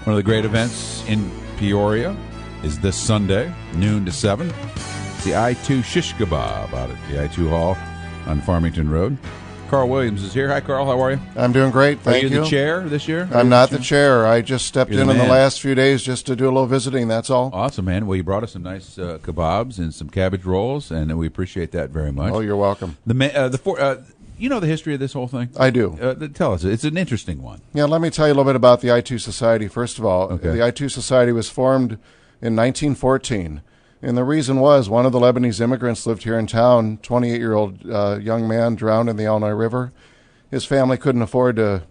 One of the great events in Peoria is this Sunday, noon to 7. It's the Itoo Shish-Ka-Bob out at the Itoo Hall on Farmington Road. Carl Williams is here. Hi, Carl. How are you? I'm doing great. Thank you. Are you the chair this year? I'm not the chair. I just stepped You're in the the man. last few days just to do a little visiting. That's all. Awesome, man. Well, you brought us some nice kebabs and some cabbage rolls, and we appreciate that very much. Oh, you're welcome. You know the history of this whole thing? I do. Tell us. It's an interesting one. Yeah, let me tell you a little bit about the Itoo Society. First of all, Okay. the Itoo Society was formed in 1914. And the reason was one of the Lebanese immigrants lived here in town, 28-year-old young man drowned in the Illinois River. His family couldn't afford to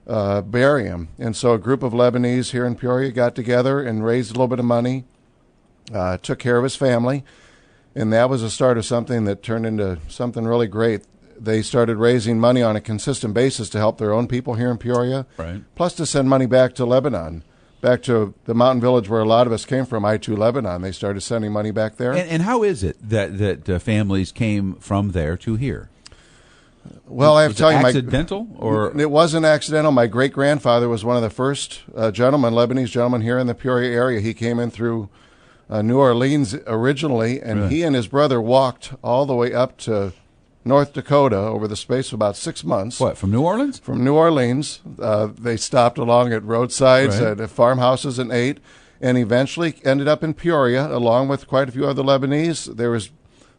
bury him. And so a group of Lebanese here in Peoria got together and raised a little bit of money, took care of his family. And that was the start of something that turned into something really great. They started raising money on a consistent basis to help their own people here in Peoria, Right. plus to send money back to Lebanon, back to the mountain village where a lot of us came from, Itoo, Lebanon. They started sending money back there. And how is it that families came from there to here? Well, I have to tell you, accidental or it wasn't accidental. My great-grandfather was one of the first Lebanese gentlemen here in the Peoria area. He came in through New Orleans originally, and Really? he and his brother walked all the way up to North Dakota over the space of about 6 months. what, from New Orleans? From New Orleans, they stopped along at roadsides, Right. at farmhouses, and ate, and eventually ended up in Peoria, along with quite a few other Lebanese. There was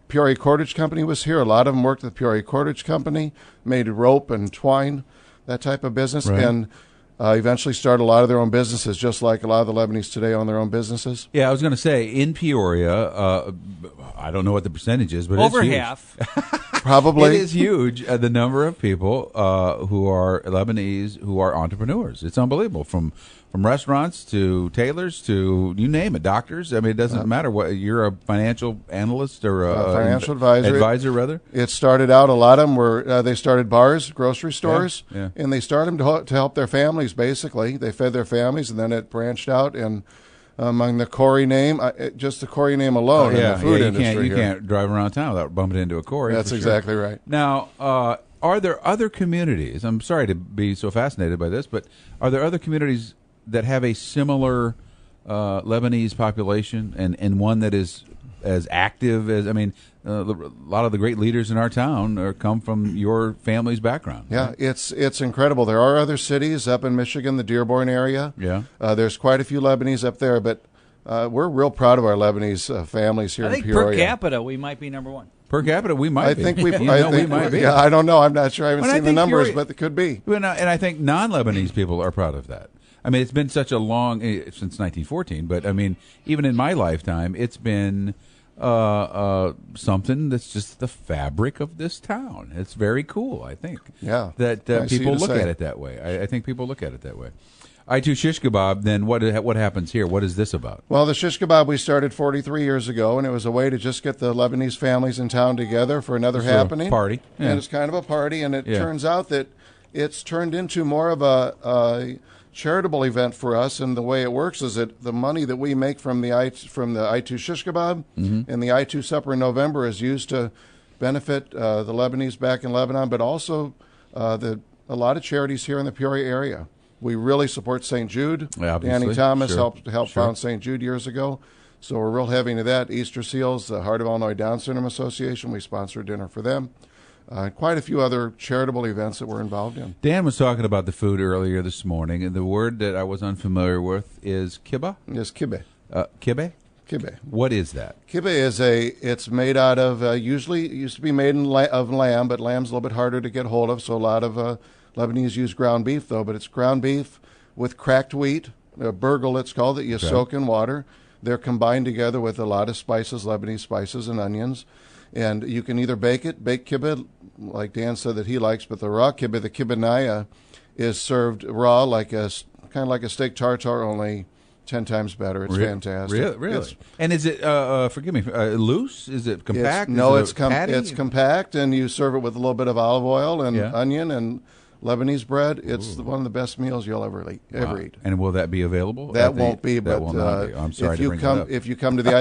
Peoria Cordage Company was here. A lot of them worked at the Peoria Cordage Company, made rope and twine, that type of business, Right. and eventually started a lot of their own businesses, just like a lot of the Lebanese today own their own businesses. Yeah, I was going to say, in Peoria, I don't know what the percentage is, but Over it's huge. half. Probably. It is huge, the number of people who are Lebanese who are entrepreneurs. It's unbelievable, from restaurants to tailors to, you name it, doctors. I mean, it doesn't matter what. You're a financial analyst or a financial advisor. Advisor, rather. It started out, a lot of them were, they started bars, grocery stores, Yeah. and they started them to help their families, basically. They fed their families, and then it branched out, and among the Corey name, just the Corey name alone in the food industry you here. can't drive around town without bumping into a Corey. That's for exactly sure. right. Now, are there other communities? I'm sorry to be so fascinated by this, but are there other communities that have a similar Lebanese population and one that is as active as, I mean, a lot of the great leaders in our town come from your family's background. Yeah, right? it's incredible. There are other cities up in Michigan, the Dearborn area. Yeah. There's quite a few Lebanese up there, but we're real proud of our Lebanese families here I in think Peoria. per capita we might be number one. Per capita, we might I be. think we, You I know, think we might be. Yeah, I don't know. I'm not sure. I haven't Well, I seen the think numbers, Peoria- but it could be. Well, and I think non-Lebanese people are proud of that. I mean, it's been such a long since 1914, but I mean, even in my lifetime, it's been something that's just the fabric of this town. It's very cool, I think. Yeah, that nice of you people to look say. at it that way. I think people look at it that way. Itoo Shish-Ka-Bob. Then what happens here? What is this about? Well, the Shish-Ka-Bob we started 43 years ago, and it was a way to just get the Lebanese families in town together for another For a happening. party. Yeah. And it's kind of a party, and it Yeah. turns out that it's turned into more of a charitable event for us. And the way it works is that the money that we make from the Itoo Shish-Ka-Bob and the Itoo Supper in November is used to benefit the Lebanese back in Lebanon, but also a lot of charities here in the Peoria area. We really support St. Jude. Yeah, obviously. Danny Thomas Sure. helped Sure. found St. Jude years ago. So we're real heavy into that. Easter Seals, the Heart of Illinois Down Syndrome Association, we sponsor dinner for them. Quite a few other charitable events that we're involved in. Dan was talking about the food earlier this morning, and the word that I was unfamiliar with is kibbeh. Yes, kibbeh. Kibbeh? Kibbeh. What is that? Kibbeh it's made out of, usually it used to be made of lamb, but lamb's a little bit harder to get hold of, so a lot of Lebanese use ground beef, though, but it's ground beef with cracked wheat, burgle it's called, that you soak in water. They're combined together with a lot of spices, Lebanese spices and onions. And you can either bake kibbeh, like Dan said that he likes, but the raw kibbeh, the kibbeh naya, is served raw, kind of like a steak tartare, only 10 times better. It's fantastic. Really? It's- And is it, forgive me, loose? Is it compact? It's patty? it's compact, and you serve it with a little bit of olive oil and Yeah. onion and Lebanese bread. It's one of the best meals you'll ever eat. And will that be available? That won't be, that but will not be. I'm sorry if to you bring come that up. if you come to the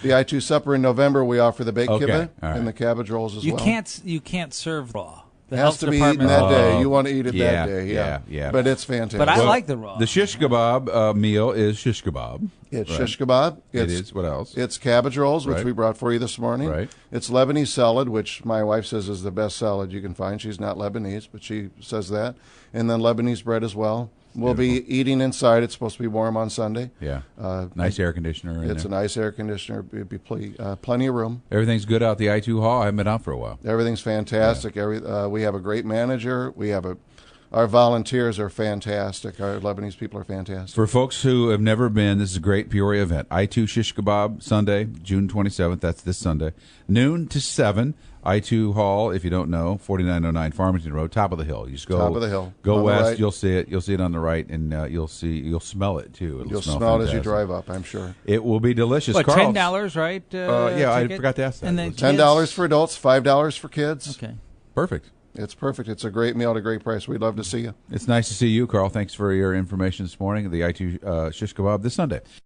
Itoo Supper in November, we offer the baked Okay, kibbeh all right. and the cabbage rolls as You well. can't serve raw. It has to be eaten that day. You want to eat it yeah, that day. yeah. But it's fantastic. But I like the raw. The Shish-Ka-Bob meal is Shish-Ka-Bob. It's right? Shish-Ka-Bob. It is. What else? It's cabbage rolls, which Right. we brought for you this morning. Right. It's Lebanese salad, which my wife says is the best salad you can find. She's not Lebanese, but she says that. And then Lebanese bread as well. We'll be eating inside. It's supposed to be warm on Sunday. Yeah. Nice air conditioner. It's a nice air conditioner. It'll be plenty of room. Everything's good out the Itoo Hall. I haven't been out for a while. Everything's fantastic. We have a great manager. Our volunteers are fantastic. Our Lebanese people are fantastic. For folks who have never been, this is a great Peoria event. Itoo Shish-Ka-Bob, Sunday, June 27th. That's this Sunday. Noon to 7. Itoo Hall, if you don't know, 4909 Farmington Road, top of the hill. You just go Top of the hill. Go On the west, right. you'll see it. You'll see it on the right, and you'll smell it too. You'll smell it as you fantastic. drive up, I'm sure. It will be delicious. What, Carl's- $10, right? yeah, I ticket? forgot to ask that. And then $10 for adults, $5 for kids. Okay. Perfect. It's perfect. It's a great meal at a great price. We'd love to see you. It's nice to see you, Carl. Thanks for your information this morning. The Itoo Shish-Ka-Bob this Sunday.